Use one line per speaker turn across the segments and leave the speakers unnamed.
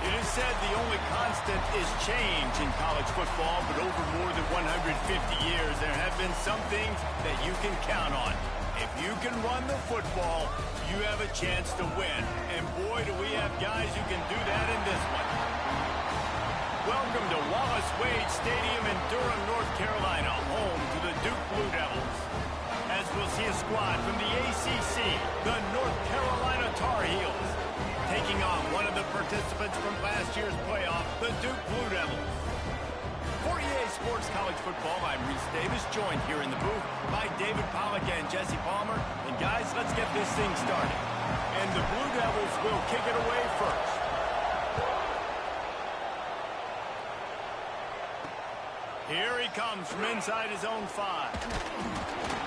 It is said the only constant is change in college football, but over more than 150 years, there have been some things that you can count on. If you can run the football, you have a chance to win. And boy, do we have guys who can do that in this one. Welcome to Wallace Wade Stadium in Durham, North Carolina, home to the Duke Blue Devils. As we'll see a squad from the ACC, the North Carolina Tar Heels, taking on one of the participants from last year's playoff, the Duke Blue Devils. For EA Sports College Football, I'm Reese Davis, joined here in the booth by David Pollack and Jesse Palmer. And guys, let's get this thing started. And the Blue Devils will kick it away first. Here he comes from inside his own 5.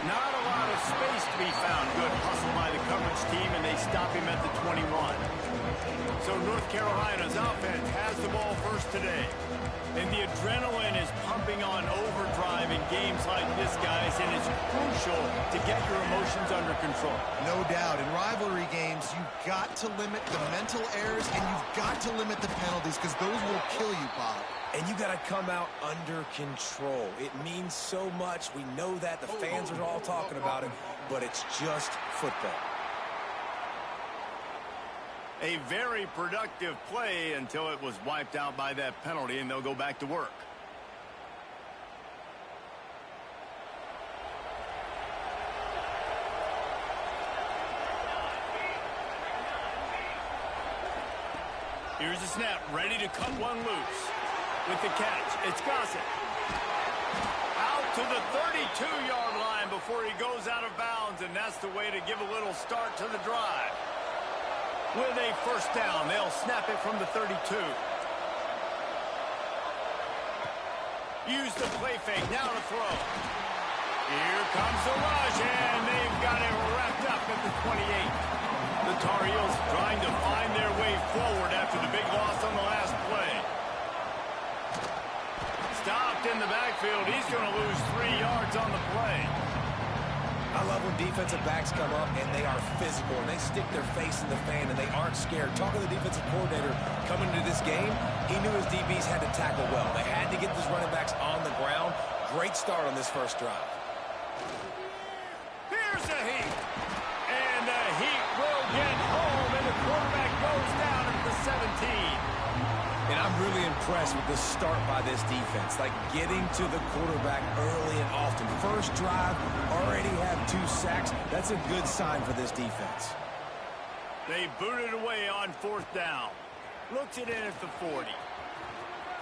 Not a lot of space to be found. Good hustle by the coverage team, and they stop him at the 21. So North Carolina's offense has the ball first today. And the adrenaline is pumping on overdrive in games like this, guys, and it's crucial to get your emotions under control.
No doubt. In rivalry games, you've got to limit the mental errors, and you've got to limit the penalties, because those will kill you, Bob.
And you got to come out under control. It means so much. We know that. The fans are all talking about it, but it's just football.
A very productive play until it was wiped out by that penalty, and they'll go back to work. Here's the snap, ready to cut one loose. With the catch, it's Gossett. Out to the 32-yard line before he goes out of bounds, and that's the way to give a little start to the drive. With a first down, they'll snap it from the 32. Use the play fake, now to throw. Here comes the rush, and they've got it wrapped up at the 28. The Tar Heels trying to find their way forward after the big loss on the last play. Stopped in the backfield. He's going to lose 3 yards on the play.
I love when defensive backs come up and they are physical and they stick their face in the fan and they aren't scared. Talking to the defensive coordinator coming into this game, he knew his DBs had to tackle well. They had to get these running backs on the ground. Great start on this first drive.
Here's the Heat. And the Heat will get home, and the quarterback goes down at the 17.
And I'm really impressed with the start by this defense, like getting to the quarterback early and often. First drive, already have 2 sacks. That's a good sign for this defense.
They booted away on 4th down. Looks it in at the 40.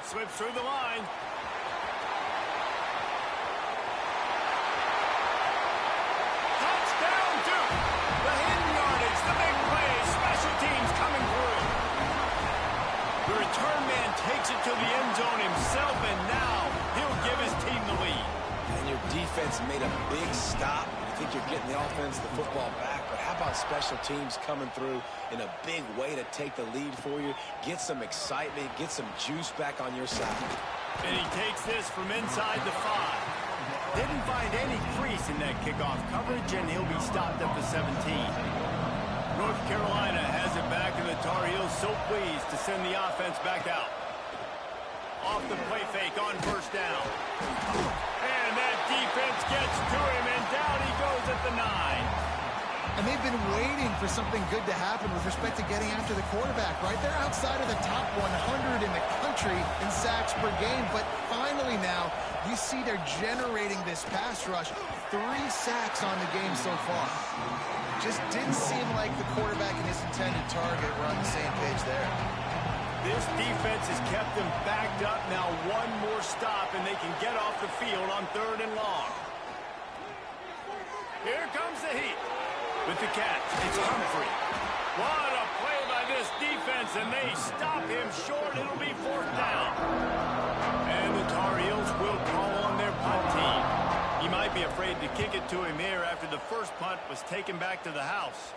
Slips through the line. Touchdown, Duke! The hidden yardage, the big play, special teams coming through. The return man takes it to the end zone himself, and now he'll give his team the lead.
And your defense made a big stop. You think you're getting the offense, the football back, but how about special teams coming through in a big way to take the lead for you, get some excitement, get some juice back on your side.
And he takes this from inside the 5. Didn't find any crease in that kickoff coverage, and he'll be stopped at the 17. North Carolina has it back, and the Tar Heels so pleased to send the offense back out. Off the play fake on first down. And that defense gets to him, and down he goes at the 9.
And they've been waiting for something good to happen with respect to getting after the quarterback, right? They're outside of the top 100 in the country in sacks per game, but finally now you see they're generating this pass rush. 3 sacks on the game so far. Just didn't seem like the quarterback and his intended target were on the same page there.
This defense has kept them backed up. Now one more stop, and they can get off the field on 3rd and long. Here comes the Heat. With the catch, it's Humphrey. What a play by this defense, and they stop him short. It'll be 4th down. And the Tar Heels will call on their punt team. He might be afraid to kick it to him here after the first punt was taken back to the house.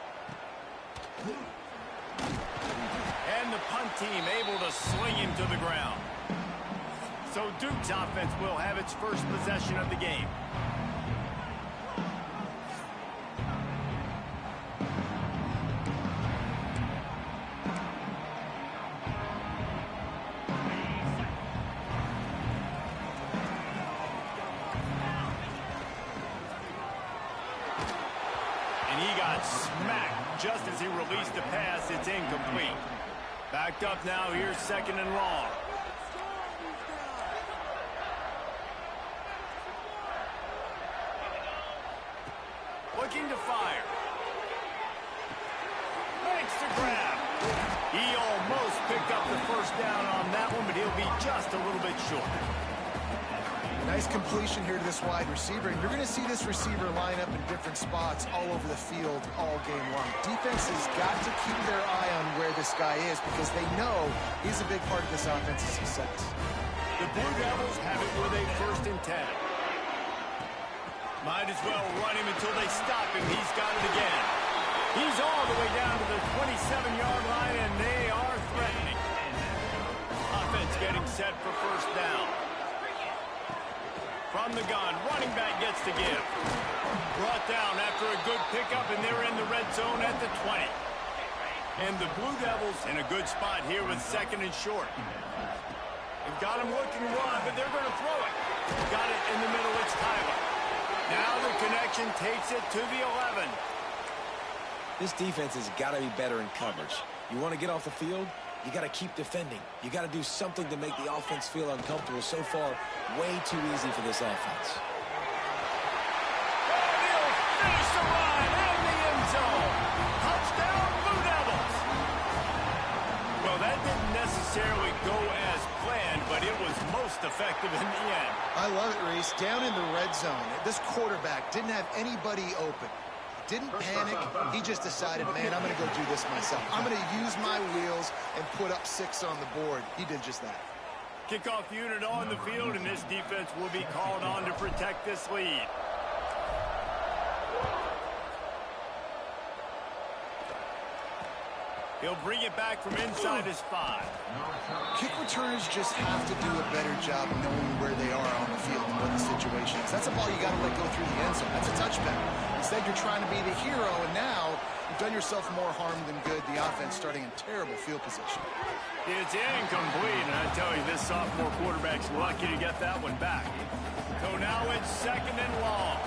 And the punt team able to sling him to the ground. So Duke's offense will have its first possession of the game. just as he released the pass, it's incomplete. Backed up now, here's 2nd and long. Looking to fire. Makes the grab. He almost picked up the first down on that one, but he'll be just a little bit short.
Nice completion here to this wide receiver, and you're going to see this receiver line up in different spots all over the field all game long. Defense has got to keep their eye on where this guy is because they know he's a big part of this offense's success.
The Blue Devils have it with a 1st and 10. Might as well run him until they stop him. He's got it again. He's all the way down to the 27-yard line, and they are threatening. Offense getting set for 1st down. From the gun, running back gets to give. Brought down after a good pickup, and they're in the red zone at the 20. And the Blue Devils in a good spot here with 2nd and short. They've got him looking to run, but they're going to throw it. Got it in the middle, it's Tyler. Now the connection takes it to the 11.
This defense has got to be better in coverage. You want to get off the field? You got to keep defending. You got to do something to make the offense feel uncomfortable. So far, way too easy for this offense.
And he'll finish the run in the end zone. Touchdown, Blue Devils. Well, that didn't necessarily go as planned, but it was most effective in the end.
I love it, Reese. Down in the red zone, this quarterback didn't have anybody open. Didn't panic. He just decided, man, I'm going to go do this myself. I'm going to use my wheels and put up 6 on the board. He did just that.
Kickoff unit on the field, and this defense will be called on to protect this lead. He'll bring it back from inside his 5.
Kick returners just have to do a better job knowing where they are on the field and what the situation is. That's a ball you got to let go through the end zone. That's a touchback. Instead, you're trying to be the hero, and now you've done yourself more harm than good. The offense starting in terrible field position.
It's incomplete, and I tell you, this sophomore quarterback's lucky to get that one back. So now it's 2nd and long.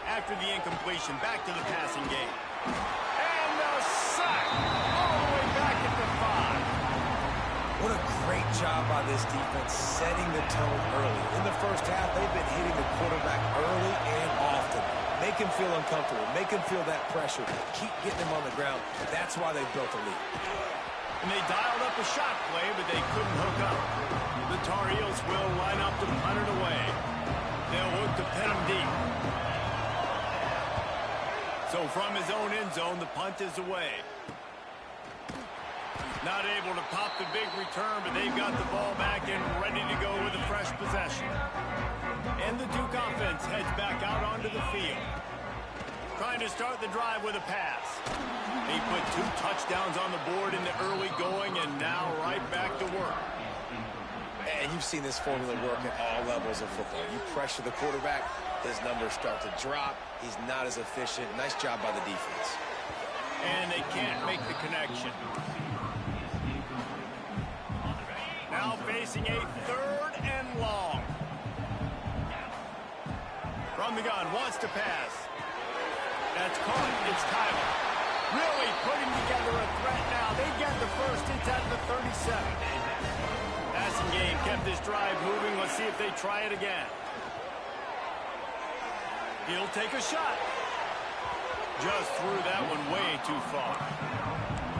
After the incompletion, back to the passing game. And the sack all the way back at the 5.
What a great job by this defense setting the tone early. In the first half, they've been hitting the quarterback early and often. Make him feel uncomfortable. Make him feel that pressure. Keep getting him on the ground. That's why they built a lead.
And they dialed up a shot play, but they couldn't hook up. The Tar Heels will line up to punt it away. They'll look to pin him deep. So from his own end zone, the punt is away. Not able to pop the big return, but they've got the ball back and ready to go with a fresh possession. And the Duke offense heads back out onto the field. Trying to start the drive with a pass. They put 2 touchdowns on the board in the early going, and now right back to work.
And you've seen this formula work at all levels of football. You pressure the quarterback, his numbers start to drop. He's not as efficient. Nice job by the defense.
And they can't make the connection. Now facing a 3rd and long. From the gun, wants to pass. That's caught. It's Tyler. Really putting together a threat now. They get the first. It's at the 37. Passing game kept this drive moving. Let's see if they try it again. He'll take a shot. Just threw that one way too far.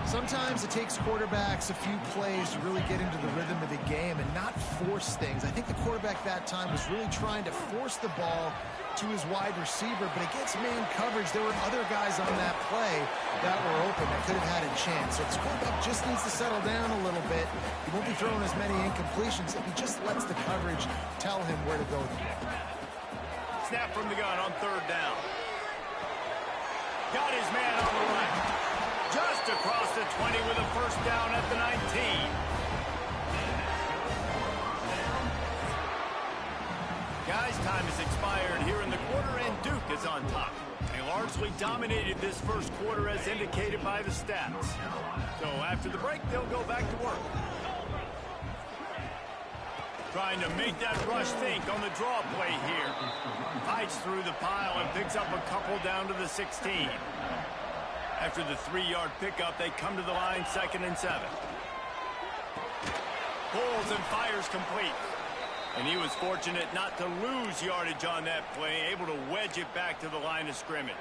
Sometimes it takes quarterbacks a few plays to really get into the rhythm of the game and not force things. I think the quarterback that time was really trying to force the ball to his wide receiver, but against man coverage, there were other guys on that play that were open that could have had a chance. So this quarterback just needs to settle down a little bit. He won't be throwing as many incompletions if he just lets the coverage tell him where to go.
Snap from the gun on 3rd down. Got his man on the right. Just across the 20 with a first down at the 19. Guys, time has expired here in the quarter, and Duke is on top. They largely dominated this first quarter as indicated by the stats. So after the break, they'll go back to work. Trying to make that rush think on the draw play here. Fights through the pile and picks up a couple down to the 16. After the 3-yard pickup, they come to the line 2nd and 7. Pulls and fires complete. And he was fortunate not to lose yardage on that play, able to wedge it back to the line of scrimmage.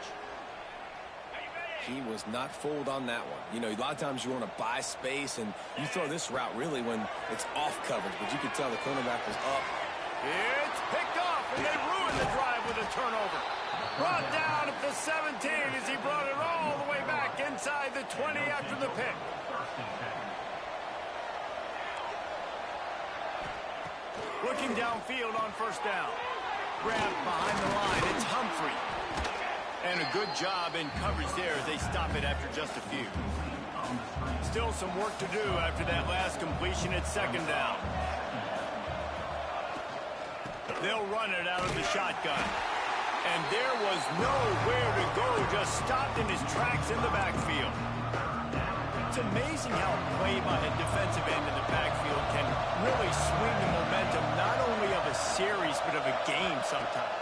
He was not fooled on that one. You know, a lot of times you want to buy space, and you throw this route really when it's off coverage, but you could tell the cornerback was up.
It's picked off, and they ruined the drive with a turnover. Brought down at the 17 as he brought it all the way back inside the 20 after the pick. Looking downfield on 1st down. Grabbed behind the line. It's Humphrey. And a good job in coverage there as they stop it after just a few. Still some work to do after that last completion at 2nd down. They'll run it out of the shotgun. And there was nowhere to go, just stopped in his tracks in the backfield. It's amazing how a play by a defensive end in the backfield can really swing the momentum not only of a series but of a game sometimes.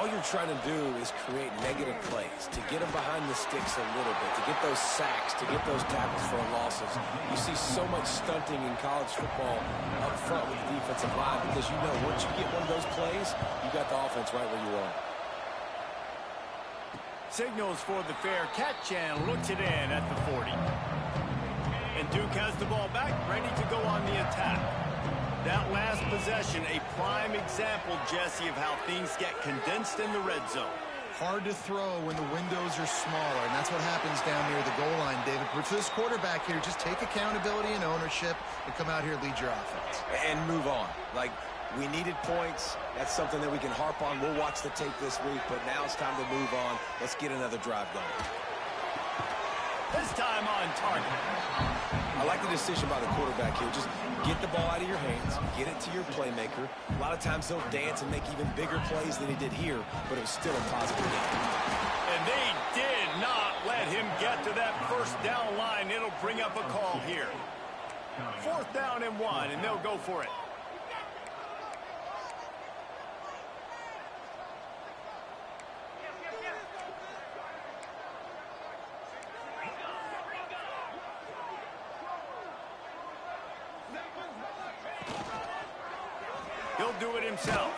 All you're trying to do is create negative plays, to get them behind the sticks a little bit, to get those sacks, to get those tackles for losses. You see so much stunting in college football up front with the defensive line because you know once you get one of those plays, you got the offense right where you are.
Signals for the fair catch and looks it in at the 40. And Duke has the ball back, ready to go on the attack. That last possession, a prime example, Jesse, of how things get condensed in the red zone.
Hard to throw when the windows are smaller, and that's what happens down near the goal line, David. But for this quarterback here, just take accountability and ownership and come out here and lead your offense.
And move on. Like, we needed points. That's something that we can harp on. We'll watch the tape this week, but now it's time to move on. Let's get another drive going.
This time on target.
I like the decision by the quarterback here. Just get the ball out of your hands, get it to your playmaker. A lot of times he'll dance and make even bigger plays than he did here, but it was still a positive game.
And they did not let him get to that 1st down line. It'll bring up a call here. 4th down and 1, and they'll go for it. He'll do it himself.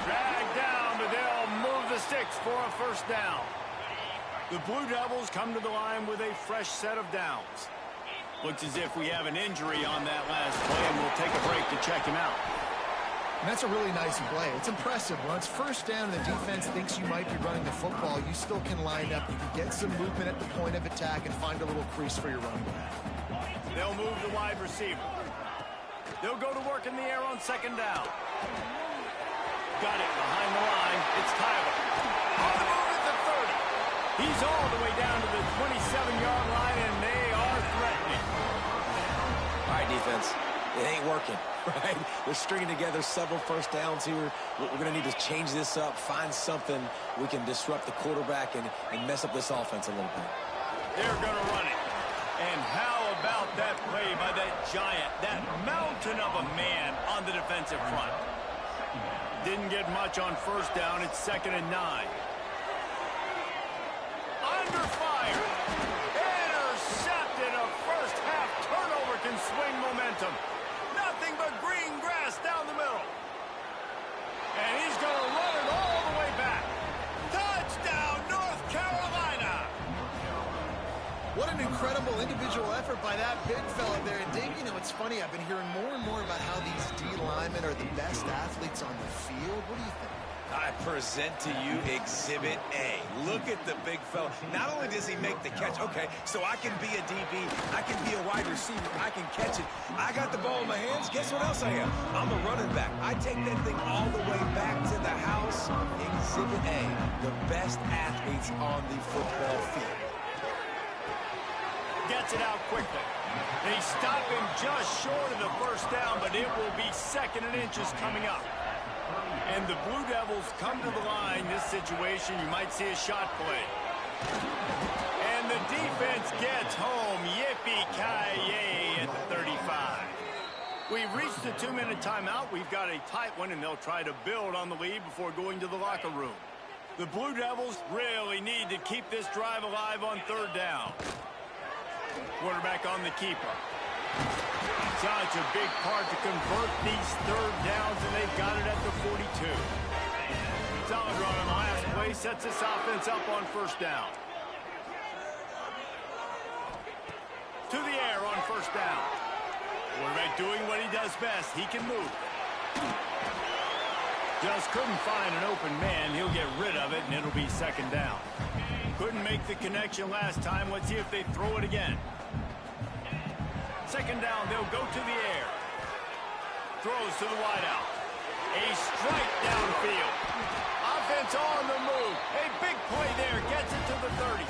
Dragged down, but they'll move the sticks for a 1st down. The Blue Devils come to the line with a fresh set of downs. Looks as if we have an injury on that last play, and we'll take a break to check him out.
And that's a really nice play. It's impressive. When it's 1st down and the defense thinks you might be running the football, you still can line up. You can get some movement at the point of attack and find a little crease for your running back.
They'll move the wide receiver. They'll go to work in the air on 2nd down. Got it behind the line. It's Tyler. On the move at the 30. He's all the way down to the 27-yard line, and they are threatening.
All right, defense. It ain't working, right? We're stringing together several 1st downs here. We're going to need to change this up, find something we can disrupt the quarterback and mess up this offense a little bit.
They're going to run it. And how about that play by that giant, that mountain of a man on the defensive front? Didn't get much on 1st down. It's 2nd and 9. Under fire. Intercepted. A 1st half turnover can swing momentum. Nothing but green grass down the middle. And he's going to run it all the way back. Touchdown, North Carolina.
What an incredible individual effort by that big fella there. And Dave, you know, it's funny. I've been hearing more and more about how these D linemen are the best athletes on the field. What do you think?
I present to you Exhibit A. Look at the big fella. Not only does he make the catch, okay, so I can be a DB, I can be a wide receiver, I can catch it. I got the ball in my hands. Guess what else I am? I'm a running back. I take that thing all the way back to the house. Exhibit A, the best athletes on the football field.
Gets it out quickly. They stop him just short of the 1st down, but it will be 2nd and inches coming up. And the Blue Devils come to the line. This situation, you might see a shot play. And the defense gets home. Yippee-ki-yay at the 35. We've reached the 2-minute timeout. We've got a tight one, and they'll try to build on the lead before going to the locker room. The Blue Devils really need to keep this drive alive on 3rd down. Quarterback on the keeper. Such a big part to convert these 3rd downs, and they've got it at the 42. Solid run on the last play sets this offense up on 1st down. To the air on 1st down. Quarterback doing what he does best. He can move. Just couldn't find an open man. He'll get rid of it, and it'll be 2nd down. Couldn't make the connection last time. Let's see if they throw it again. 2nd down, they'll go to the air. Throws to the wideout. A strike downfield. Offense on the move. A big play there. Gets it to the 30.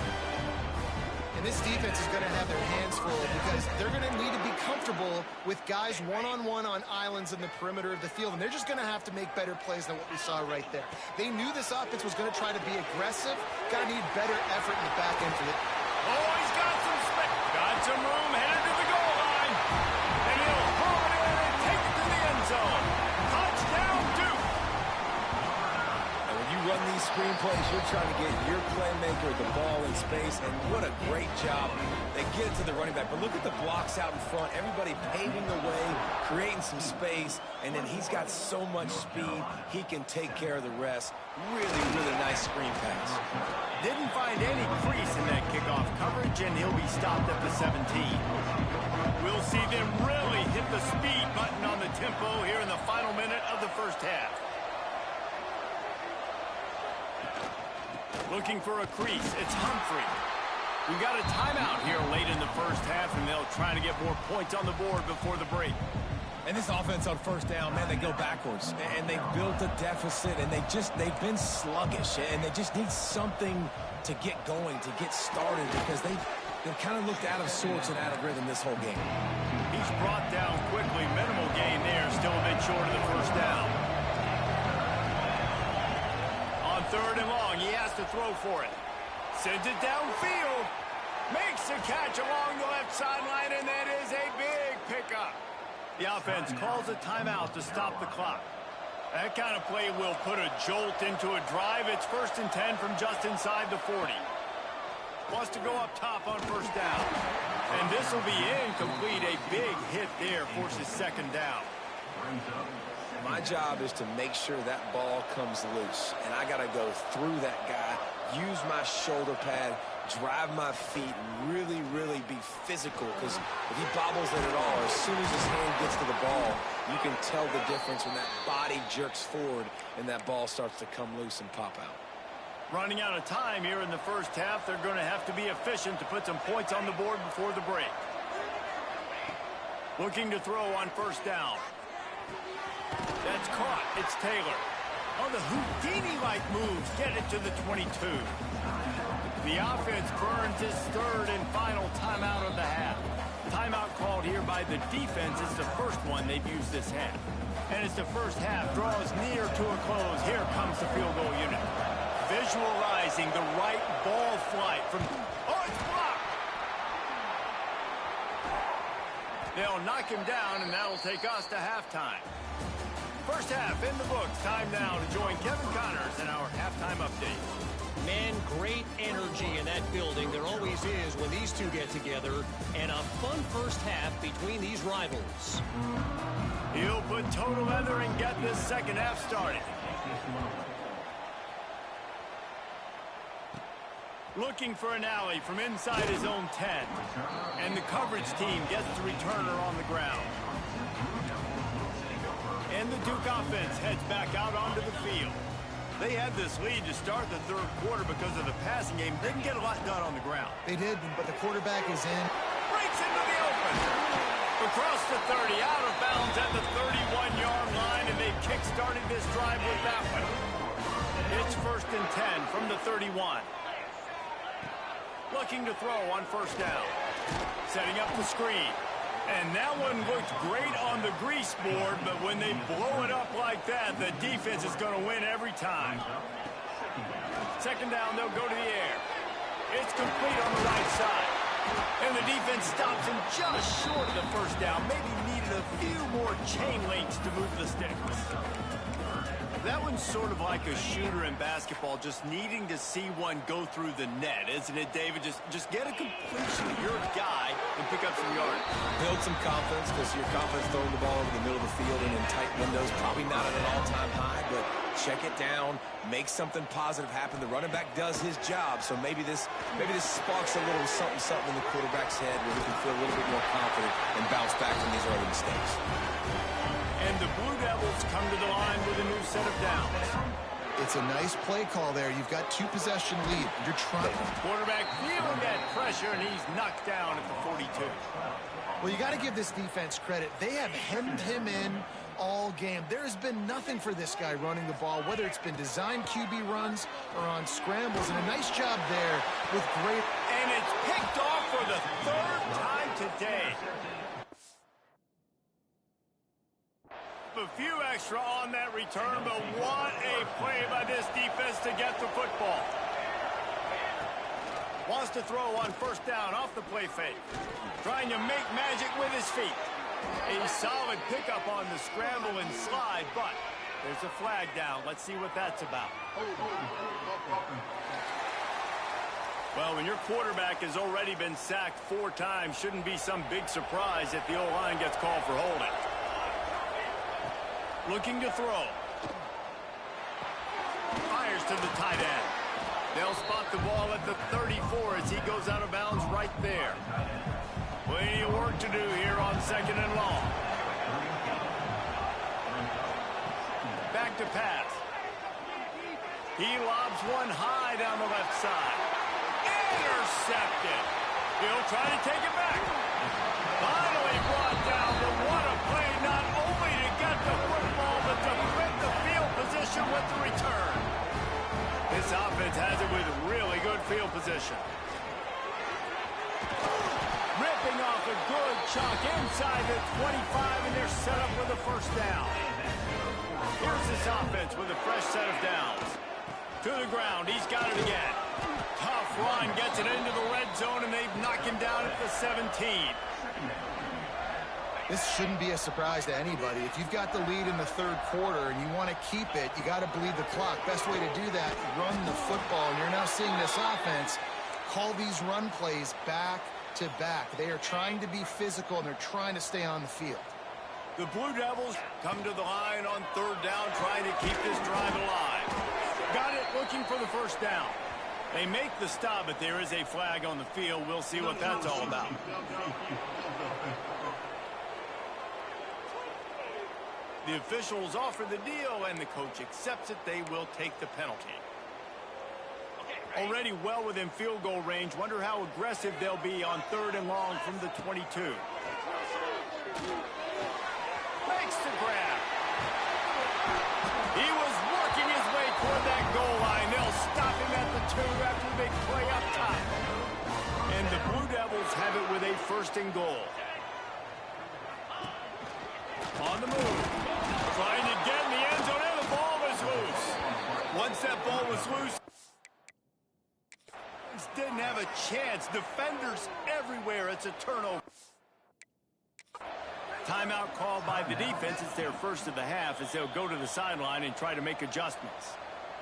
And this defense is going to have their hands full because they're going to need to be comfortable with guys one-on-one on islands in the perimeter of the field. And they're just going to have to make better plays than what we saw right there. They knew this offense was going to try to be aggressive. Got to need better effort in the back end for it.
Oh, he's got some space. Got some room. Headed to the goal line. And he'll throw it in and take it to the end zone. Touchdown, Duke.
And when you run these screen plays, you're trying to get your playmaker the ball in space, and what a great job. They get it to the running back, but look at the blocks out in front. Everybody paving the way, creating some space, and then he's got so much speed, he can take care of the rest. Really, really nice screen pass.
Didn't find any crease in that kickoff coverage, and he'll be stopped at the 17. We'll see them really hit the speed button on the tempo here in the final minute of the 1st half. Looking for a crease. It's Humphrey. We got a timeout here late in the 1st half, and they'll try to get more points on the board before the break.
And this offense on 1st down, man, they go backwards. And they built a deficit, and they've been sluggish. And they just need something to get going, to get started, because they've kind of looked out of sorts and out of rhythm this whole game.
He's brought down quickly. Minimal gain there. Still a bit short of the 1st down. On 3rd and long, he has to throw for it. Sends it downfield. Makes a catch along the left sideline, and that is a big pickup. The offense calls a timeout to stop the clock. That kind of play will put a jolt into a drive. It's 1st and 10 from just inside the 40. Wants to go up top on 1st down. And this will be incomplete. A big hit there forces 2nd down.
My job is to make sure that ball comes loose. And I got to go through that guy, use my shoulder pad, drive my feet, really, really be physical. Because if he bobbles it at all, as soon as his hand gets to the ball, you can tell the difference when that body jerks forward and that ball starts to come loose and pop out.
Running out of time here in the 1st half. They're going to have to be efficient to put some points on the board before the break. Looking to throw on 1st down. That's caught. It's Taylor. Oh, the Houdini-like moves get it to the 22. The offense burns his 3rd and final timeout of the half. Timeout called here by the defense. It's the 1st one they've used this half. And as the 1st half draws near to a close, here comes the field goal unit. Visualizing the right ball flight from... Oh, it's blocked! They'll knock him down, and that'll take us to halftime. 1st half in the books. Time now to join Kevin Connors in our halftime update.
Man, great energy in that building. There always is when these two get together. And a fun 1st half between these rivals.
He'll put total leather and get this 2nd half started. Looking for an alley from inside his own 10. And the coverage team gets the returner on the ground. And the Duke offense heads back out onto the field. They had this lead to start the 3rd quarter because of the passing game. Didn't get a lot done on the ground.
They did, but the quarterback is in.
Breaks into the open. Across the 30, out of bounds at the 31-yard line, and they kick-started this drive with that one. It's 1st and 10 from the 31. Looking to throw on 1st down. Setting up the screen. And that one looked great on the grease board, but when they blow it up like that, the defense is going to win every time. 2nd down, they'll go to the air. It's complete on the right side. And the defense stops him just short of the first down. Maybe needed a few more chain links to move the sticks. That one's sort of like a shooter in basketball, just needing to see one go through the net, isn't it, David? Just get a completion to your guy and pick up some yards.
Build some confidence, because your confidence throwing the ball over the middle of the field and in tight windows, probably not at an all-time high, but check it down, make something positive happen. The running back does his job, so maybe this sparks a little something in the quarterback's head where he can feel a little bit more confident and bounce back from these early mistakes.
And the Blue Devils come to the line with a new set of downs.
It's a nice play call there. You've got 2-possession lead. You're trying.
Quarterback feeling that pressure, and he's knocked down at the 42.
Well, you got to give this defense credit. They have hemmed him in all game. There has been nothing for this guy running the ball, whether it's been designed QB runs or on scrambles, and a nice job there with great.
And it's picked off for the third time today. A few extra on that return, but what a play by this defense to get the football. Wants to throw on first down off the play fake. Trying to make magic with his feet. A solid pickup on the scramble and slide, but there's a flag down. Let's see what that's about. Well, when your quarterback has already been sacked 4 times, shouldn't be some big surprise if the O-line gets called for holding. Looking to throw. Fires to the tight end. They'll spot the ball at the 34 as he goes out of bounds right there. Plenty of work to do here on 2nd and long. Back to pass. He lobs one high down the left side. Intercepted. He'll try to take it back. Finally brought down, but what a play, not only to get the football, but to flip the field position with the return. This offense has it with really good field position. Ripping off a good chunk inside the 25, and they're set up with a first down. Here's this offense with a fresh set of downs. To the ground, he's got it again. Tough run, gets it into the red zone, and they've knocked him down at the 17.
This shouldn't be a surprise to anybody. If you've got the lead in the 3rd quarter and you want to keep it, you got to bleed the clock. Best way to do that, run the football. And you're now seeing this offense call these run plays back to back. They are trying to be physical, and they're trying to stay on the field.
The Blue Devils come to the line on 3rd down, trying to keep this drive alive. Got it, looking for the first down. They make the stop, but there is a flag on the field. We'll see what that's all about. The officials offer the deal, and the coach accepts it. They will take the penalty. Already well within field goal range. Wonder how aggressive they'll be on 3rd and long from the 22. Makes the grab. He was working his way toward that goal line. They'll stop him at the 2 after the big play up top. And the Blue Devils have it with a 1st and goal. On the move. Trying to get in the end zone, and the ball was loose. Once that ball was loose, didn't have a chance. Defenders everywhere. It's a turnover. Timeout called by the defense. It's their first of the half as they'll go to the sideline and try to make adjustments.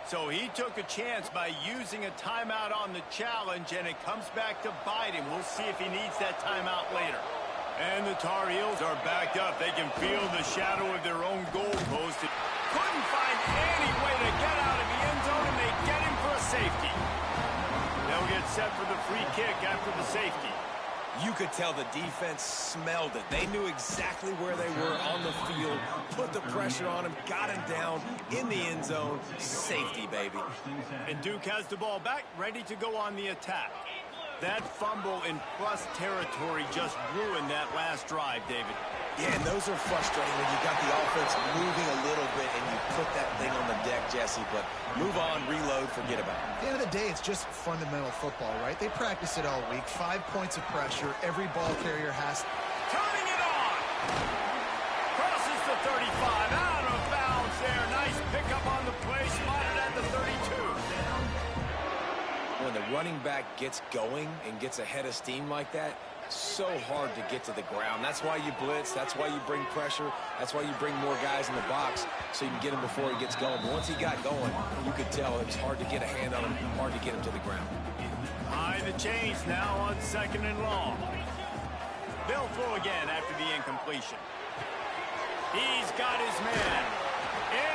So he took a chance by using a timeout on the challenge, and it comes back to bite him. We'll see if he needs that timeout later. And the Tar Heels are backed up. They can feel the shadow of their own goalpost. Couldn't find any way to get out of the end zone, and they get him for a safety. They'll get set for the free kick after the safety.
You could tell the defense smelled it. They knew exactly where they were on the field, put the pressure on him, got him down in the end zone. Safety, baby.
And Duke has the ball back, ready to go on the attack. That fumble in plus territory just ruined that last drive, David.
Yeah, and those are frustrating when you got the offense moving a little bit and you put that thing on the deck, Jesse. But move on, reload, forget about it.
At the end of the day, it's just fundamental football, right? They practice it all week. 5 points of pressure. Every ball carrier has.
Turning it on! Crosses the 35, out of bounds there. Nice pickup on the play, spotted at the 32.
Well, when the running back gets going and gets ahead of steam like that, so hard to get to the ground. That's why you blitz. That's why you bring pressure. That's why you bring more guys in the box so you can get him before he gets going. But once he got going, you could tell it was hard to get a hand on him, hard to get him to the ground.
High the chains now on 2nd and long. They'll throw again after the incompletion. He's got his man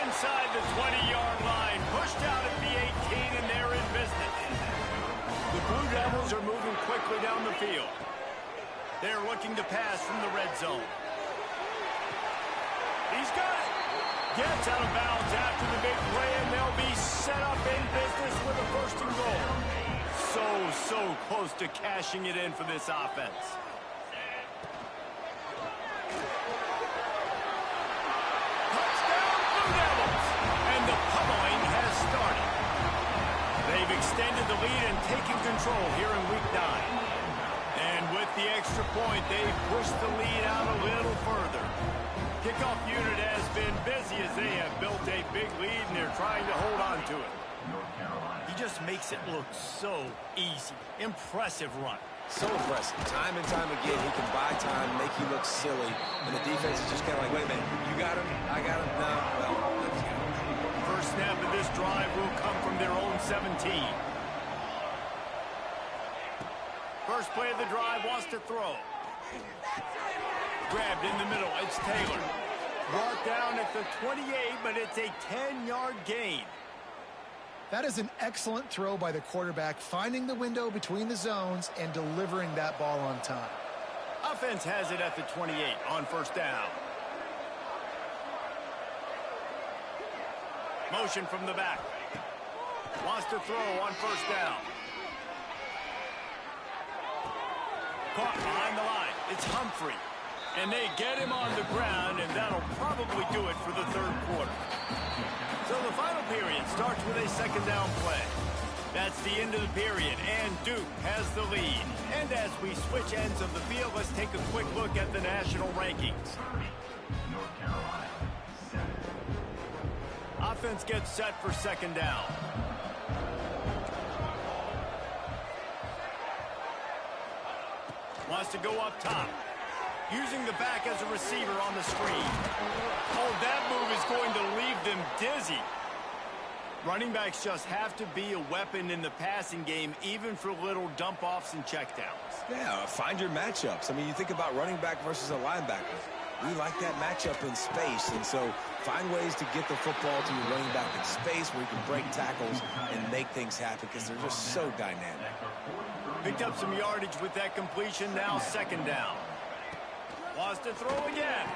inside the 20-yard line, pushed out at the 18, and they're in business. The Blue Devils are moving quickly down the field. They're looking to pass from the red zone. He's got it. Gets out of bounds after the big play, and they'll be set up in business with a 1st and goal. So close to cashing it in for this offense. Touchdown, Blue Devils! And the pummeling has started. They've extended the lead and taken control here in Week 9. And with the extra point, they've pushed the lead out a little further. Kickoff unit has been busy as they have built a big lead, and they're trying to hold on to it. He just makes it look so easy. Impressive run.
So impressive. Time and time again, he can buy time, make you look silly, and the defense is just kind of like, wait a minute, you got him? I got him? No, well, let's go.
First snap of this drive will come from their own 17. First play of the drive, wants to throw. Grabbed in the middle, it's Taylor. Brought down at the 28, but it's a 10-yard gain.
That is an excellent throw by the quarterback, finding the window between the zones and delivering that ball on time.
Offense has it at the 28 on 1st down. Motion from the back. Wants to throw on 1st down. Caught behind the line. It's Humphrey. And they get him on the ground, and that'll probably do it for the 3rd quarter. So the final period starts with a 2nd down play. That's the end of the period, and Duke has the lead. And as we switch ends of the field, let's take a quick look at the national rankings. Offense gets set for 2nd down. Wants to go up top. Using the back as a receiver on the screen. Oh, that move is going to leave them dizzy. Running backs just have to be a weapon in the passing game, even for little dump-offs and checkdowns.
Yeah, find your matchups. I mean, you think about running back versus a linebacker. We like that matchup in space, and so find ways to get the football to your running back in space where you can break tackles and make things happen because they're just so dynamic.
Picked up some yardage with that completion, now 2nd down. Wants to throw again.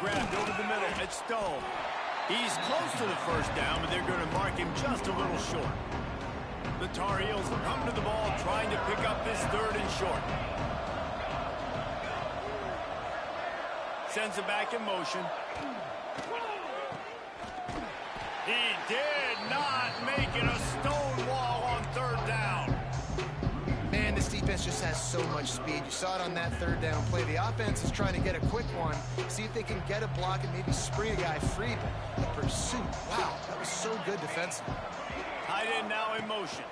Grabbed over the middle. It's Stone. He's close to the 1st down, but they're going to mark him just a little short. The Tar Heels come to the ball, trying to pick up this 3rd and short. Sends it back in motion. He did not make it a stone wall on 3rd down.
Man, this defense just has so much speed. You saw it on that 3rd down play. The offense is trying to get a quick one, see if they can get a block and maybe spring a guy free. But the pursuit, wow, that was so good defensively.
Tight end now in motion.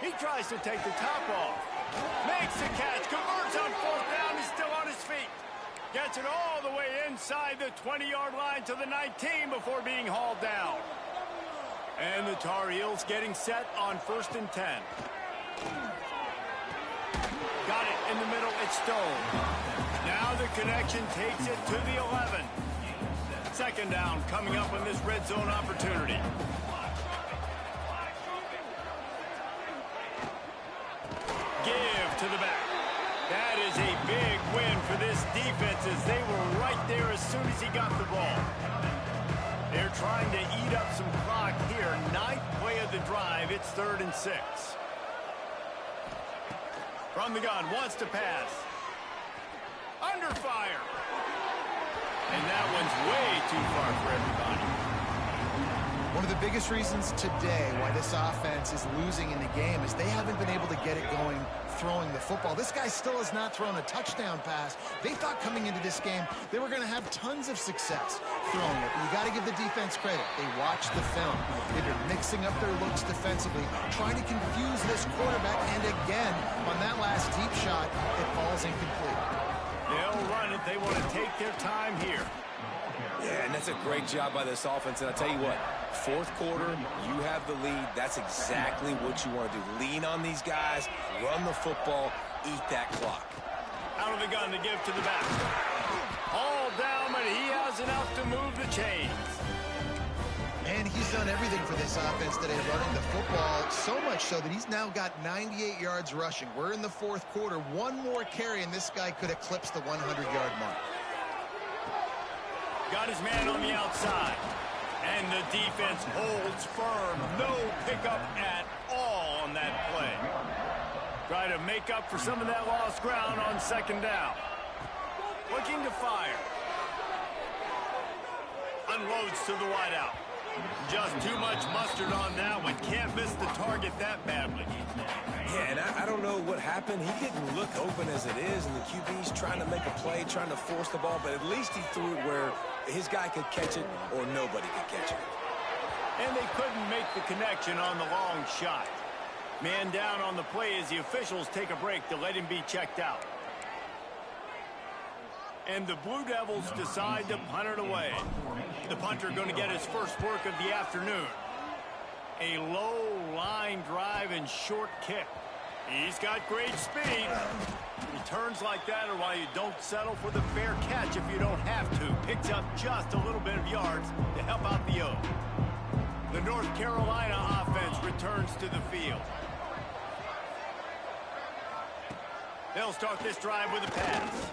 He tries to take the top off. Makes the catch, converts on 4th down, he's still on his feet. Gets it all the way inside the 20-yard line to the 19 before being hauled down. And the Tar Heels getting set on 1st and 10. Got it in the middle, it's Stone. Now the connection takes it to the 11. 2nd down coming up in this red zone opportunity. Give to the back. That is a big win for this defense as they were right there as soon as he got the ball. They're trying to eat up some clock here. 9th play of the drive. It's 3rd and 6. From the gun, wants to pass. Under fire. And that one's way too far for everybody.
One of the biggest reasons today why this offense is losing in the game is they haven't been able to get it going throwing the football. This guy still has not thrown a touchdown pass. They thought coming into this game they were going to have tons of success throwing it. But you got to give the defense credit. They watched the film. They've been mixing up their looks defensively, trying to confuse this quarterback. And again, on that last deep shot, it falls incomplete.
They'll run it. They want to take their time here.
Yeah, and that's a great job by this offense. And I'll tell you what, fourth quarter, you have the lead. That's exactly what you want to do. Lean on these guys, run the football, eat that clock.
Out of the gun to give to the back. All down, but he has enough to move the chains.
And he's done everything for this offense today, running the football, so much so that he's now got 98 yards rushing. We're in the fourth quarter. One more carry, and this guy could eclipse the 100-yard mark.
Got his man on the outside. And the defense holds firm. No pickup at all on that play. Try to make up for some of that lost ground on second down. Looking to fire. Unloads to the wideout. Just too much mustard on that one. Can't miss the target that badly.
Yeah, and I don't know what happened. He didn't look open as it is, and the QB's trying to make a play, trying to force the ball, but at least he threw it where his guy could catch it or nobody could catch it.
And they couldn't make the connection on the long shot. Man down on the play as the officials take a break to let him be checked out. And the Blue Devils decide to punt it away. The punter going to get his first work of the afternoon. A low line drive and short kick. He's got great speed. Returns like that are why you don't settle for the fair catch if you don't have to. Picks up just a little bit of yards to help out the O. The North Carolina offense returns to the field. They'll start this drive with a pass.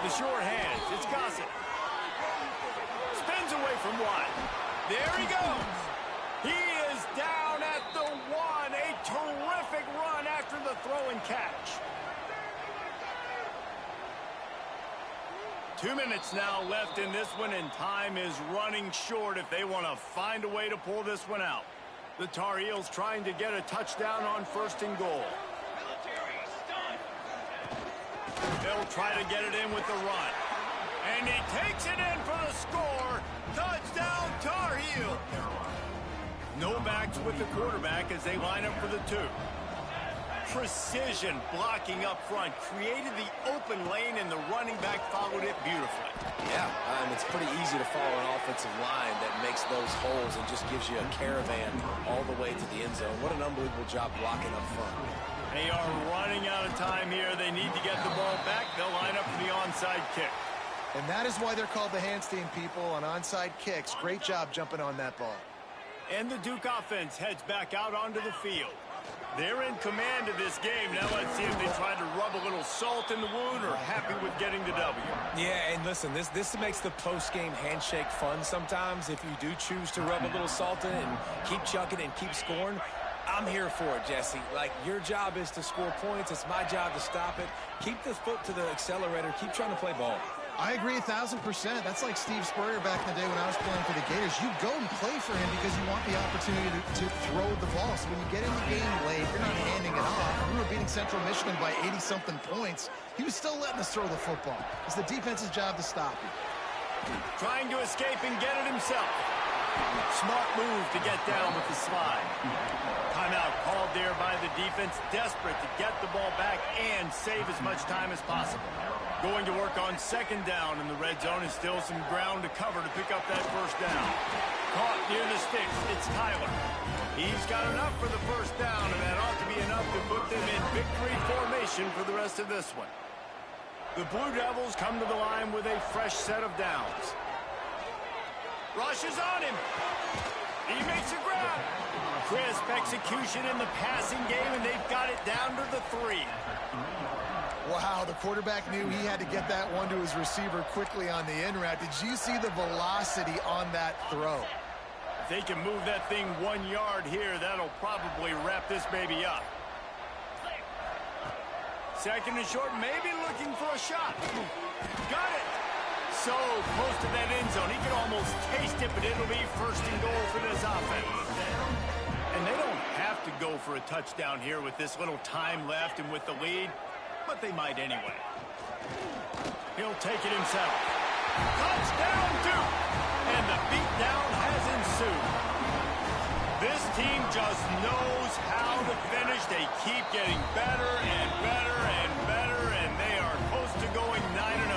The short hands. It's Gossett. Spins away from one. There he goes. He is down at the one. A terrific run after the throw and catch. 2 minutes now left in this one, and time is running short if they want to find a way to pull this one out. The Tar Heels trying to get a touchdown on first and goal. They'll try to get it in with the run. And he takes it in for the score. Touchdown, Tar Heel. No backs with the quarterback as they line up for the two. Precision blocking up front. Created the open lane, and the running back followed it beautifully.
Yeah, it's pretty easy to follow an offensive line that makes those holes and just gives you a caravan all the way to the end zone. What an unbelievable job blocking up front.
They are running out of time here. They need to get the ball back. They'll line up for the onside kick.
And that is why they're called the Handstand people on onside kicks. Great job jumping on that ball.
And the Duke offense heads back out onto the field. They're in command of this game. Now let's see if they try to rub a little salt in the wound or happy with getting the W.
Yeah, and listen, this makes the post-game handshake fun sometimes. If you do choose to rub a little salt in it and keep chucking and keep scoring, I'm here for it, Jesse. Like, your job is to score points. It's my job to stop it. Keep the foot to the accelerator. Keep trying to play ball.
I agree 1,000%. That's like Steve Spurrier back in the day when I was playing for the Gators. You go and play for him because you want the opportunity to throw the ball. So when you get in the game late, you're not handing it off. We were beating Central Michigan by 80-something points. He was still letting us throw the football. It's the defense's job to stop him.
Trying to escape and get it himself. Smart move to get down with the slide. Timeout called there by the defense, desperate to get the ball back and save as much time as possible. Going to work on second down in the red zone, and still some ground to cover to pick up that first down. Caught near the sticks, it's Tyler. He's got enough for the first down, and that ought to be enough to put them in victory formation for the rest of this one. The Blue Devils come to the line with a fresh set of downs. Rush is on him. He makes a grab. Crisp execution in the passing game, and they've got it down to the 3.
Wow, the quarterback knew he had to get that one to his receiver quickly on the in route. Did you see the velocity on that throw?
If they can move that thing 1 yard here, that'll probably wrap this baby up. Second and short, maybe looking for a shot. Got it. So close to that end zone. He can almost taste it, but it'll be first and goal for this offense. And they don't have to go for a touchdown here with this little time left and with the lead, but they might anyway. He'll take it himself. Touchdown, Duke! And the beatdown has ensued. This team just knows how to finish. They keep getting better and better and better, and they are close to going 9-0.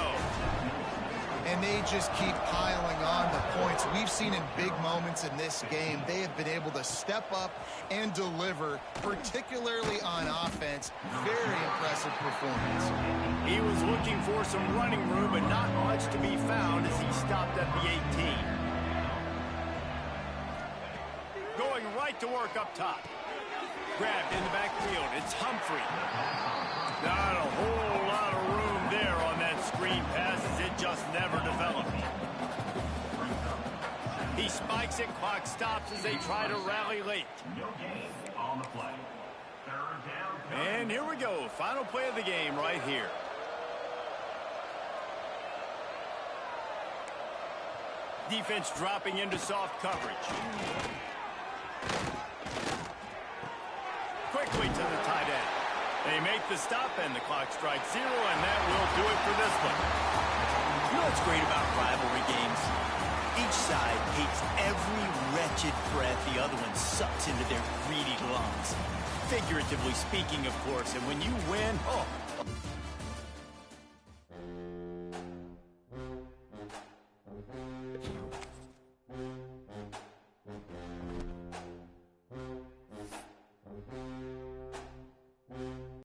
And they just keep piling on the points. We've seen in big moments in this game, they have been able to step up and deliver, particularly on offense. Very impressive performance.
He was looking for some running room, but not much to be found as he stopped at the 18. Going right to work up top. Grabbed in the backfield. It's Humphrey. Not a whole lot of room there on that screen pass as it just never developed. He spikes it. Clock stops as they try to rally late. And here we go. Final play of the game right here. Defense dropping into soft coverage. Quickly to the tight end. They make the stop, and the clock strikes 0, and that will do it for this one.
You know what's great about rivalry games? Each side hates every wretched breath the other one sucks into their greedy lungs. Figuratively speaking, of course, and when you win, oh,